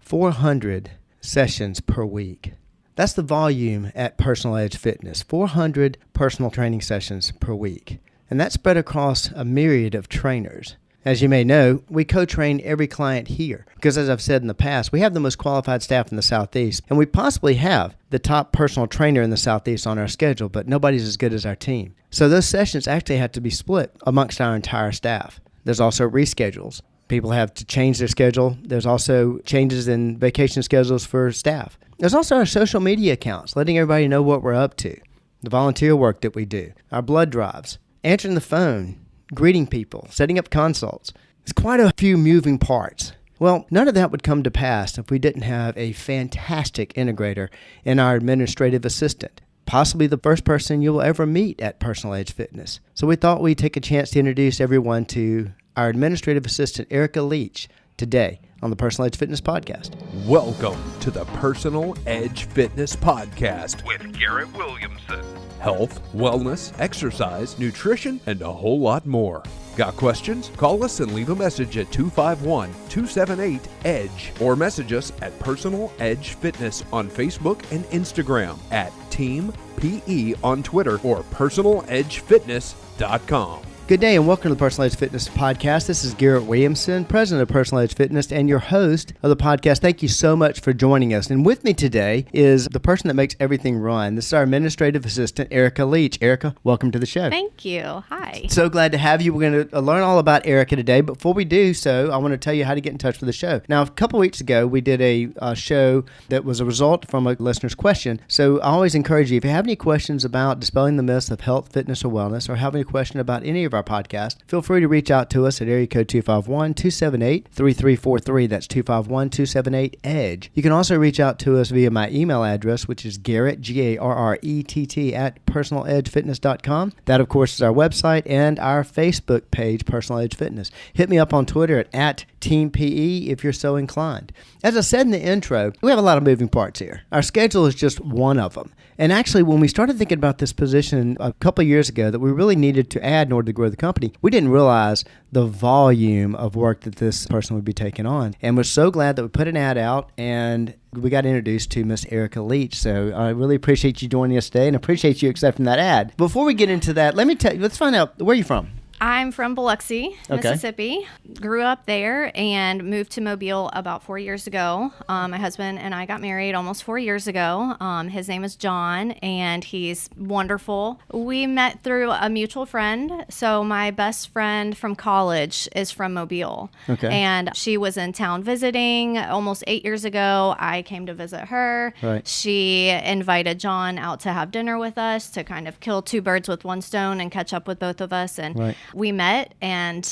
400 sessions per week. That's the volume at Personal Edge Fitness, 400 personal training sessions per week. And that's spread across a myriad of trainers. As you may know, we co-train every client here because, as I've said in the past, we have the most qualified staff in the Southeast, and we possibly have the top personal trainer in the Southeast on our schedule, but nobody's as good as our team. So those sessions actually have to be split amongst our entire staff. There's also reschedules. People have to change their schedule. There's also changes in vacation schedules for staff. There's also our social media accounts, letting everybody know what we're up to, the volunteer work that we do, our blood drives, answering the phone, greeting people, setting up consults. It's quite a few moving parts. Well, none of that would come to pass if we didn't have a fantastic integrator in our administrative assistant, possibly the first person you will ever meet at Personal Edge Fitness. So we thought we'd take a chance to introduce everyone to our administrative assistant, Arika Leach, today on the Personal Edge Fitness Podcast. Welcome to the Personal Edge Fitness Podcast with Garrett Williamson. Health, wellness, exercise, nutrition, and a whole lot more. Got questions? Call us and leave a message at 251-278-EDGE or message us at Personal Edge Fitness on Facebook and Instagram, at Team PE on Twitter, or personaledgefitness.com. Good day and welcome to the Personal Edge Fitness Podcast. This is Garrett Williamson, president of Personal Edge Fitness and your host of the podcast. Thank you so much for joining us. And with me today is the person that makes everything run. This is our administrative assistant, Arika Leach. Arika, welcome to the show. Thank you. Hi. So glad to have you. We're going to learn all about Arika today. Before we do so, I want to tell you how to get in touch with the show. Now, a couple weeks ago, we did a show that was a result from a listener's question. So I always encourage you, if you have any questions about dispelling the myths of health, fitness, or wellness, or have any question about any of our podcast, feel free to reach out to us at area code 251-278-3343. That's 251-278-EDGE. You can also reach out to us via my email address, which is Garrett, Garrett, at personaledgefitness.com. That, of course, is our website and our Facebook page, Personal Edge Fitness. Hit me up on Twitter at Team PE if you're so inclined. As I said in the intro, we have a lot of moving parts here. Our schedule is just one of them. And actually, when we started thinking about this position a couple of years ago that we really needed to add in order to grow the company, we didn't realize the volume of work that this person would be taking on. And we're so glad that we put an ad out and we got introduced to Miss Arika Leach. So I really appreciate you joining us today and appreciate you accepting that ad. Before we get into that, let's find out, where are you from? I'm from Biloxi, Mississippi. Grew up there and moved to Mobile about 4 years ago. My husband and I got married almost 4 years ago. His name is John, and he's wonderful. We met through a mutual friend. So my best friend from college is from Mobile. Okay. And she was in town visiting almost 8 years ago. I came to visit her. Right. She invited John out to have dinner with us to kind of kill two birds with one stone and catch up with both of us. And right. We met and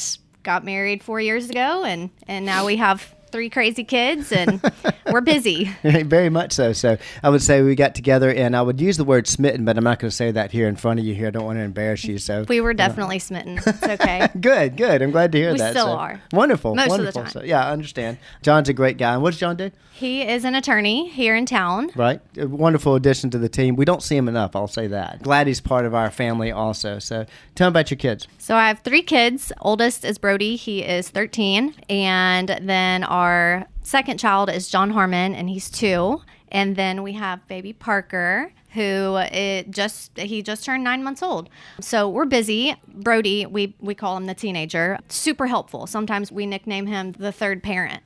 got married 4 years ago, and now we have 3 crazy kids, and we're busy. Very much so. So I would say we got together, and I would use the word smitten, but I'm not going to say that here in front of you here. I don't want to embarrass you. So we were definitely smitten. It's okay. Good. I'm glad to hear we that. We still are. Wonderful. Most wonderful. of the time. So, yeah, I understand. John's a great guy. And what does John do? He is an attorney here in town. Right. A wonderful addition to the team. We don't see him enough, I'll say that. Glad he's part of our family also. So tell me about your kids. So I have 3 kids. Oldest is Brody. He is 13. And then our second child is John Harmon, and he's 2. And then we have baby Parker, who he just turned 9 months old. So we're busy. Brody, we call him the teenager, super helpful. Sometimes we nickname him the third parent.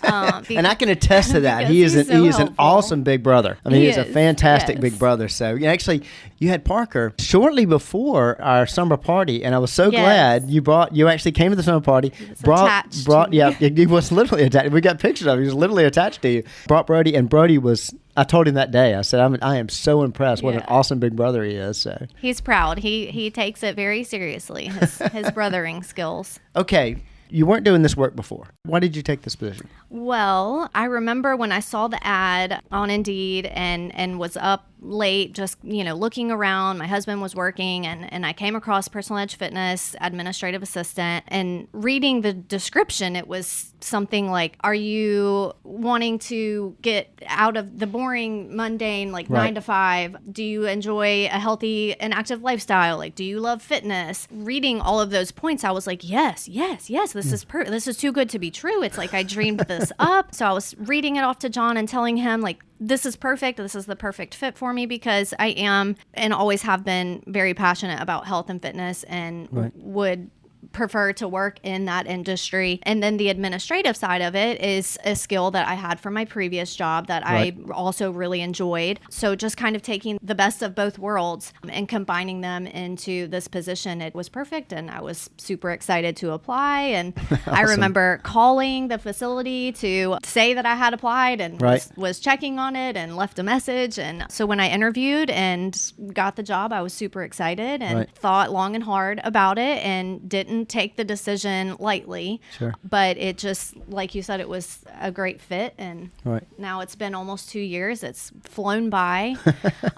And I can attest to that. He is an awesome big brother. I mean, he's a fantastic big brother. So actually, you had Parker shortly before our summer party, and I was so glad you actually came to the summer party. He was literally attached. We got pictures of him. He was literally attached to you. Brought Brody, and Brody was. I told him that day. I said, I am so impressed. What an awesome big brother he is. So he's proud. He takes it very seriously. His brothering skills. Okay. You weren't doing this work before. Why did you take this position? Well, I remember when I saw the ad on Indeed and was up late, just, looking around. My husband was working, and I came across Personal Edge Fitness administrative assistant, and reading the description, it was something like, are you wanting to get out of the boring, mundane, like 9 to 5? Do you enjoy a healthy and active lifestyle? Like, do you love fitness? Reading all of those points, I was like, yes, this is too good to be true. It's like I dreamed this up. So I was reading it off to John and telling him, like, this is perfect. This is the perfect fit for me, because I am and always have been very passionate about health and fitness, and would prefer to work in that industry. And then the administrative side of it is a skill that I had from my previous job that I also really enjoyed. So just kind of taking the best of both worlds and combining them into this position, it was perfect. And I was super excited to apply. And awesome. I remember calling the facility to say that I had applied, and was checking on it and left a message. And so when I interviewed and got the job, I was super excited and thought long and hard about it, and didn't take the decision lightly. Sure. But it just, like you said, it was a great fit. And now it's been almost 2 years. It's flown by.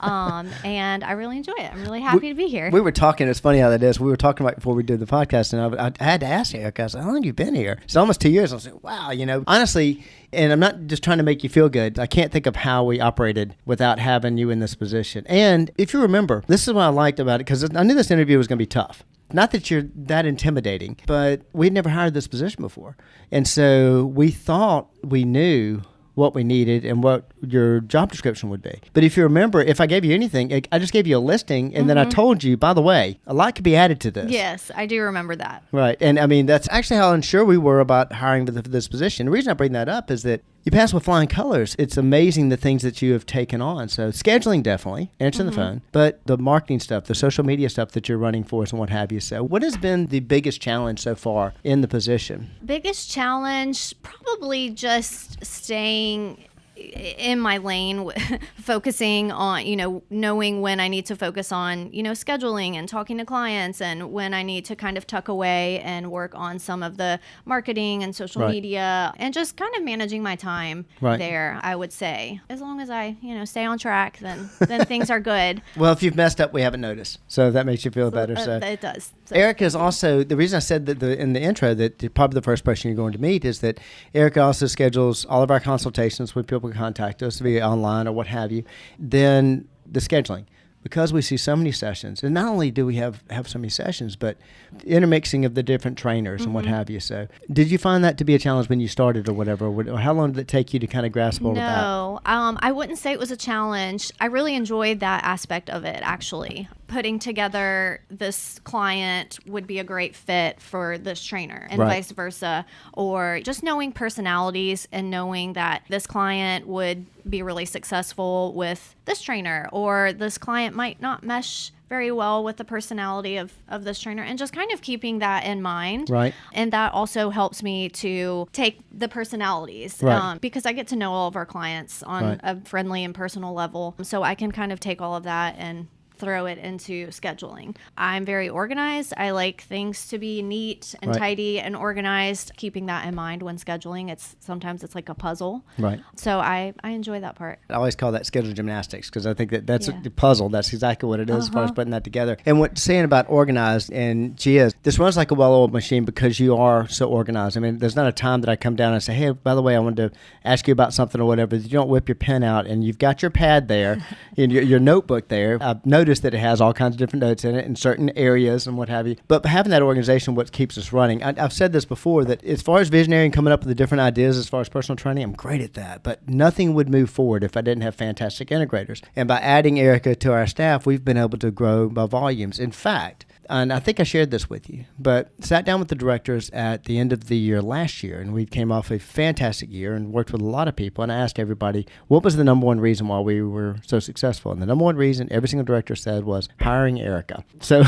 And I really enjoy it. I'm really happy to be here. We were talking, it's funny how that is. We were talking about before we did the podcast, and I had to ask Arika, I said, how long have you been here? It's almost 2 years. I was like, wow, honestly, and I'm not just trying to make you feel good. I can't think of how we operated without having you in this position. And if you remember, this is what I liked about it, because I knew this interview was going to be tough. Not that you're that intimidating, but we'd never hired this position before. And so we thought we knew what we needed and what your job description would be. But if you remember, if I gave you anything, I just gave you a listing, and then I told you, by the way, a lot could be added to this. Yes, I do remember that. Right. And I mean, that's actually how unsure we were about hiring for this position. The reason I bring that up is that you pass with flying colors. It's amazing the things that you have taken on. So scheduling, definitely, answering the phone, but the marketing stuff, the social media stuff that you're running for us and what have you. So what has been the biggest challenge so far in the position? Biggest challenge, probably just staying in my lane, focusing on, knowing when I need to focus on, scheduling and talking to clients, and when I need to kind of tuck away and work on some of the marketing and social media, and just kind of managing my time there, I would say. As long as I, stay on track, then things are good. Well, if you've messed up, we haven't noticed. So that makes you feel better. So it does. So. Arika is also, the reason I said that in the intro that probably the first person you're going to meet is that Arika also schedules all of our consultations with people who contact us via online or what have you. Then the scheduling. Because we see so many sessions, and not only do we have so many sessions, but intermixing of the different trainers and what have you. So did you find that to be a challenge when you started or whatever? Or how long did it take you to kind of grasp all of that? No, I wouldn't say it was a challenge. I really enjoyed that aspect of it, actually. Putting together this client would be a great fit for this trainer, and vice versa. Or just knowing personalities and knowing that this client would be really successful with this trainer, or this client might not mesh very well with the personality of this trainer, and just kind of keeping that in mind. Right. And that also helps me to take the personalities, because I get to know all of our clients on a friendly and personal level. So I can kind of take all of that and throw it into scheduling. I'm very organized. I like things to be neat and tidy and organized. Keeping that in mind when scheduling, sometimes it's like a puzzle. Right. So I enjoy that part. I always call that schedule gymnastics, because I think that's a puzzle. That's exactly what it is as far as putting that together. And what saying about organized, and she is, this runs like a well-oiled machine because you are so organized. I mean, there's not a time that I come down and say, hey, by the way, I wanted to ask you about something or whatever. You don't whip your pen out and you've got your pad there and your notebook there. I've noticed that it has all kinds of different notes in it in certain areas and what have you. But having that organization, what keeps us running. I've said this before, that as far as visionary and coming up with the different ideas as far as personal training, I'm great at that. But nothing would move forward if I didn't have fantastic integrators. And by adding Arika to our staff, we've been able to grow by volumes. In fact, and I think I shared this with you, but sat down with the directors at the end of the year last year, and we came off a fantastic year and worked with a lot of people, and I asked everybody, what was the number one reason why we were so successful? And the number one reason every single director said was hiring Arika. So,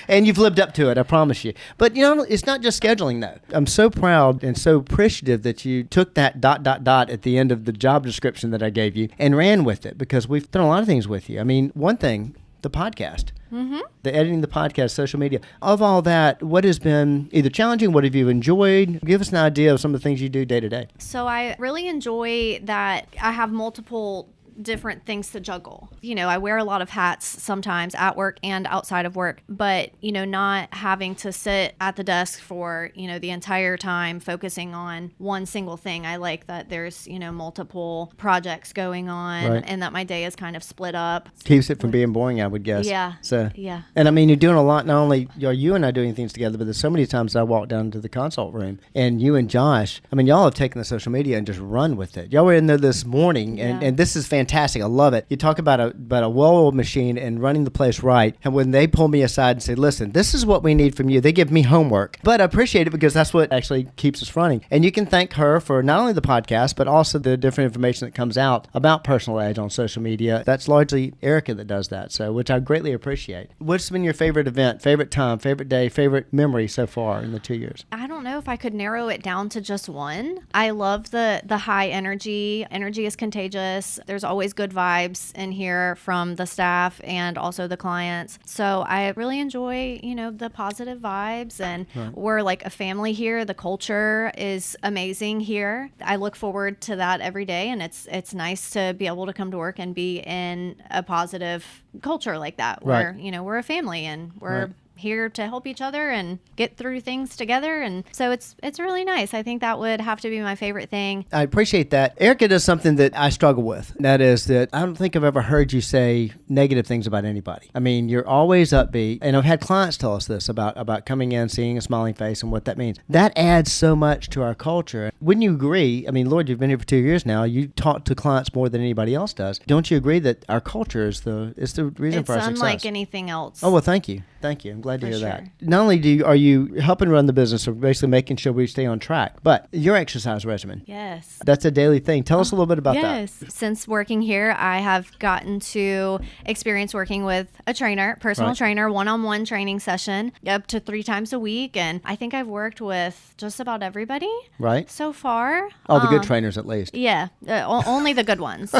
and you've lived up to it, I promise you. But, it's not just scheduling, though. I'm so proud and so appreciative that you took that ... at the end of the job description that I gave you and ran with it, because we've done a lot of things with you. I mean, one thing, the podcast. The editing the podcast, social media. Of all that, what has been either challenging, what have you enjoyed? Give us an idea of some of the things you do day to day. So I really enjoy that I have multiple different things to juggle. I wear a lot of hats sometimes at work and outside of work, but, not having to sit at the desk for, the entire time focusing on one single thing. I like that there's, multiple projects going on and that my day is kind of split up. Keeps it from being boring, I would guess. Yeah. So, yeah. And I mean, you're doing a lot. Not only are you and I doing things together, but there's so many times I walk down to the consult room and you and Josh, I mean, y'all have taken the social media and just run with it. Y'all were in there this morning and this is fantastic. I love it. You talk about a well-oiled machine and running the place right. And when they pull me aside and say, listen, this is what we need from you, they give me homework. But I appreciate it because that's what actually keeps us running. And you can thank her for not only the podcast, but also the different information that comes out about Personal Edge on social media. That's largely Arika that does that, so which I greatly appreciate. What's been your favorite event, favorite time, favorite day, favorite memory so far in the 2 years? I don't know if I could narrow it down to just one. I love the high energy. Energy is contagious. There's always good vibes in here from the staff and also the clients. So I really enjoy, the positive vibes, and we're like a family here. The culture is amazing here. I look forward to that every day, and it's nice to be able to come to work and be in a positive culture like that where, we're a family and we're here to help each other and get through things together. And so it's really nice. I think that would have to be my favorite thing. I appreciate that. Arika does something that I struggle with. That is that I don't think I've ever heard you say negative things about anybody. I mean, you're always upbeat. And I've had clients tell us this about coming in, seeing a smiling face and what that means. That adds so much to our culture. Wouldn't you agree? I mean, Lord, you've been here for 2 years now. You talk to clients more than anybody else does. Don't you agree that our culture is the reason for our success? It's unlike anything else. Oh, well, thank you. Thank you. I'm glad to hear sure. that. Not only are you helping run the business, or basically making sure we stay on track, but your exercise regimen. Yes. That's a daily thing. Tell us a little bit about that. Yes. Since working here, I have gotten to experience working with a trainer, personal trainer, one-on-one training session up to 3 times a week. And I think I've worked with just about everybody so far. All the good trainers, at least. Yeah. Only the good ones.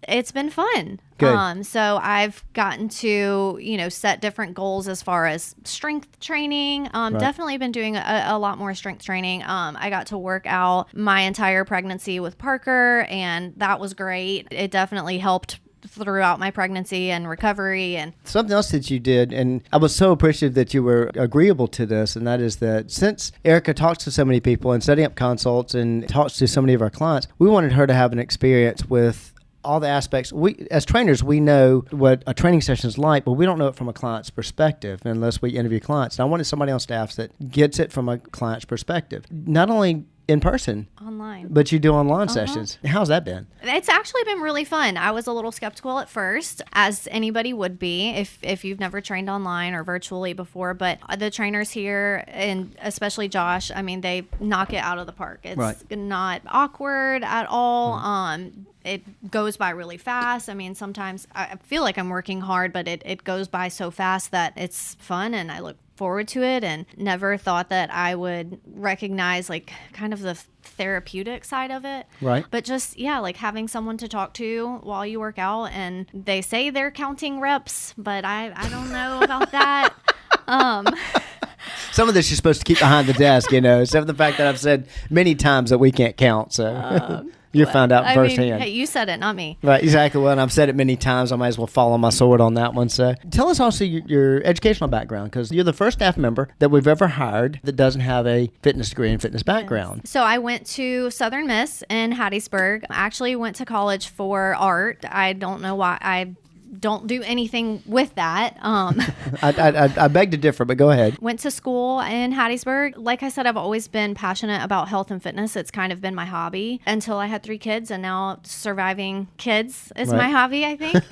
It's been fun. Good. So I've gotten to, set different goals as far as strength training. Definitely been doing a lot more strength training. I got to work out my entire pregnancy with Parker, and that was great. It definitely helped throughout my pregnancy and recovery. And something else that you did, and I was so appreciative that you were agreeable to this, and that is that since Arika talks to so many people and setting up consults and talks to so many of our clients, we wanted her to have an experience with all the aspects. We, as trainers, we know what a training session is like, but we don't know it from a client's perspective unless we interview clients. And I wanted somebody on staff that gets it from a client's perspective, not only in person, online, but you do online sessions. How's that been? It's actually been really fun. I was a little skeptical at first, as anybody would be if you've never trained online or virtually before, but the trainers here, and especially Josh, I mean, they knock it out of the park. It's not awkward at all. It goes by really fast. I mean, sometimes I feel like I'm working hard, but it goes by so fast that it's fun, and I look forward to it, and never thought that I would recognize like kind of the therapeutic side of it. Right. But just, like having someone to talk to while you work out, and they say they're counting reps, but I don't know about that. Some of this you're supposed to keep behind the desk, except for the fact that I've said many times that we can't count, so... You found out firsthand. Hey, you said it, not me. Right, exactly. Well, and I've said it many times. I might as well fall on my sword on that one. So tell us also your educational background, because you're the first staff member that we've ever hired that doesn't have a fitness degree and fitness background. Yes. So I went to Southern Miss in Hattiesburg. I actually went to college for art. I don't know why. I don't do anything with that. I beg to differ, but go ahead. Went to school in Hattiesburg. Like I said, I've always been passionate about health and fitness. It's kind of been my hobby until I had 3 kids, and now surviving kids is my hobby, I think.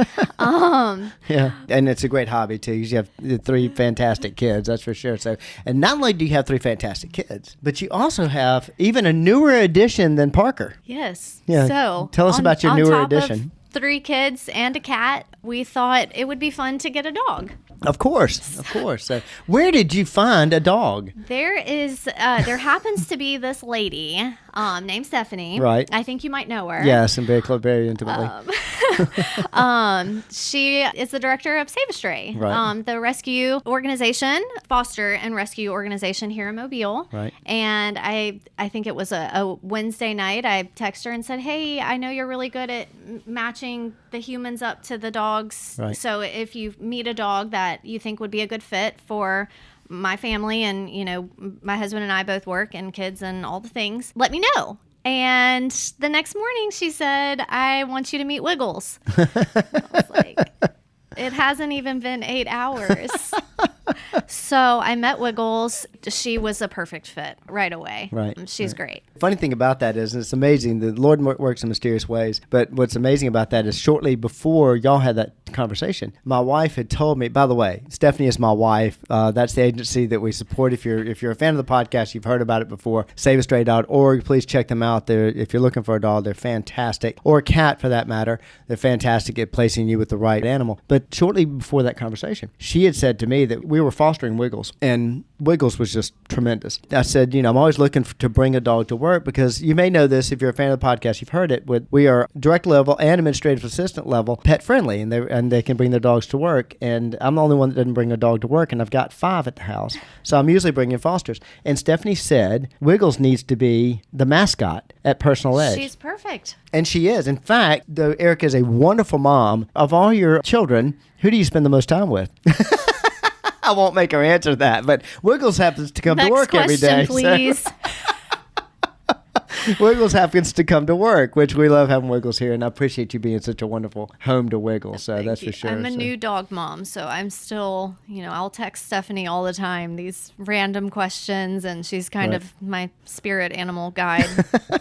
Yeah, and it's a great hobby too. You have 3 fantastic kids, that's for sure. So, and not only do you have 3 fantastic kids, but you also have even a newer addition than Parker. Yes. Yeah. So tell us about your newer addition. 3 kids and a cat, we thought it would be fun to get a dog. Of course. So, where did you find a dog? There happens to be this lady named Stephanie. Right. I think you might know her. Yes, and very intimately. She is the director of Save a Stray, Right. the rescue organization, foster and rescue organization here in Mobile. Right. And I think it was a Wednesday night. I texted her and said, "Hey, I know you're really good at matching the humans up to the dogs. Right. So if you meet a dog that you think would be a good fit for my family, and my husband and I both work and kids and all the things, let me know." And the next morning she said, "I want you to meet Wiggles." I was like, it hasn't even been 8 hours. So I met Wiggles. She was a perfect fit right away. Right. She's great. Funny thing about that is, and it's amazing, the Lord works in mysterious ways, but what's amazing about that is shortly before y'all had that conversation, my wife had told me, by the way, Stephanie is my wife. That's the agency that we support. If you're a fan of the podcast, you've heard about it before, saveastray.org. Please check them out. If you're looking for a dog, they're fantastic, or a cat for that matter. They're fantastic at placing you with the right animal. But shortly before that conversation, she had said to me that we were fostering Wiggles, and Wiggles was just tremendous. I said, I'm always looking to bring a dog to work, because you may know this if you're a fan of the podcast, you've heard it. We are direct level and administrative assistant level pet friendly, and they can bring their dogs to work. And I'm the only one that doesn't bring a dog to work, and I've got 5 at the house, so I'm usually bringing fosters. And Stephanie said Wiggles needs to be the mascot at Personal Edge. She's perfect. And she is. In fact, though Arika is a wonderful mom, of all your children, who do you spend the most time with? I won't make her answer that, but Wiggles happens to come to work every day. Next question, please. Wiggles happens to come to work, which we love having Wiggles here, and I appreciate you being such a wonderful home to Wiggles. So that's for sure. I'm a new dog mom, so I'm still, I'll text Stephanie all the time these random questions, and she's kind of my spirit animal guide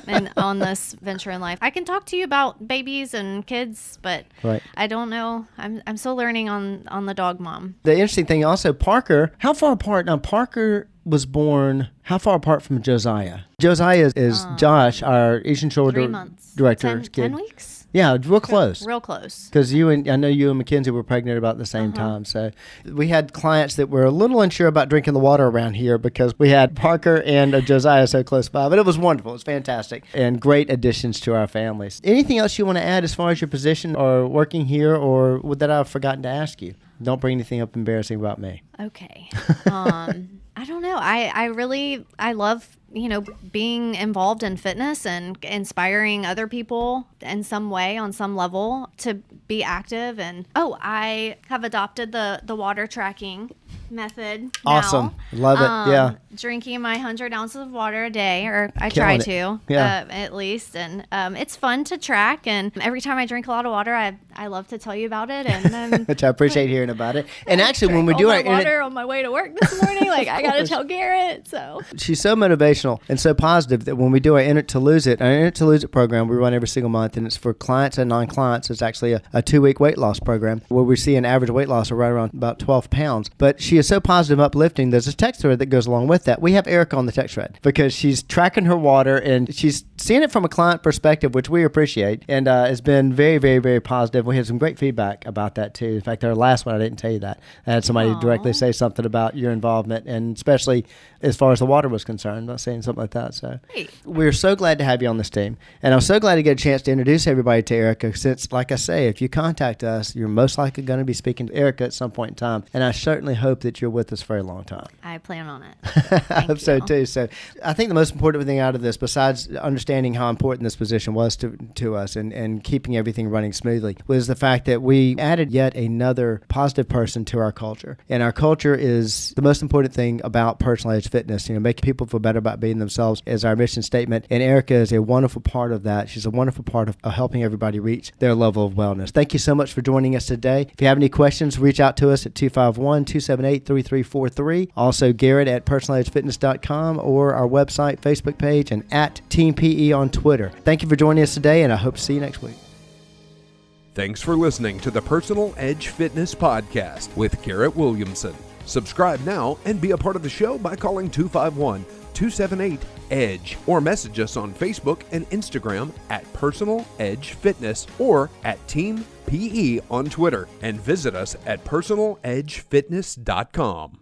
and on this venture in life. I can talk to you about babies and kids, but I don't know. I'm still learning on the dog mom. The interesting thing also, Parker, how far apart? Now, Parker was born how far apart from Josiah? Josiah is Josh, our Eastern Shore 3 months. director. 10 weeks? Yeah, real close. Real close. Because I know you and Mackenzie were pregnant about the same time. So we had clients that were a little unsure about drinking the water around here, because we had Parker and Josiah so close by. But it was wonderful. It was fantastic. And great additions to our families. Anything else you want to add as far as your position or working here, or that I've forgotten to ask you? Don't bring anything up embarrassing about me. Okay. I don't know. I love, being involved in fitness and inspiring other people in some way, on some level, to be active. And I have adopted the water tracking method now. Awesome. Love it. Yeah. Drinking my 100 ounces of water a day, or I Killing try it. to, Yeah. at least. And it's fun to track. And every time I drink a lot of water, I love to tell you about it. And which I appreciate hearing about it. And actually, when we do our water on my way to work this morning, I got to tell Garrett. So she's so motivational and so positive that when we do our In It to Lose It, our In It to Lose It program, we run every single month, and it's for clients and non-clients. It's actually a 2-week weight loss program where we see an average weight loss of right around about 12 pounds. But she is so positive, uplifting. There's a text thread that goes along with that. We have Arika on the text thread because she's tracking her water, and she's seeing it from a client perspective, which we appreciate, and has been very, very, very positive. We had some great feedback about that too. In fact, our last one, I didn't tell you that. I had somebody directly say something about your involvement, and especially as far as the water was concerned, not saying something like that. So we're so glad to have you on this team, and I'm so glad to get a chance to introduce everybody to Arika, since, like I say, if you contact us, you're most likely going to be speaking to Arika at some point in time, and I certainly hope that you're with us for a long time. I plan on it. I hope so too. So I think the most important thing out of this, besides understanding how important this position was to us and keeping everything running smoothly, was the fact that we added yet another positive person to our culture. And our culture is the most important thing about Personal Edge Fitness, making people feel better about being themselves is our mission statement. And Arika is a wonderful part of that. She's a wonderful part of helping everybody reach their level of wellness. Thank you so much for joining us today. If you have any questions, reach out to us at 251-278-3343. Also, Garrett at personaledgefitness.com, or our website, Facebook page, and at Team PE on Twitter. Thank you for joining us today, and I hope to see you next week. Thanks for listening to the Personal Edge Fitness Podcast with Garrett Williamson. Subscribe now and be a part of the show by calling 251-278-EDGE or message us on Facebook and Instagram at Personal Edge Fitness or at Team PE on Twitter, and visit us at personaledgefitness.com.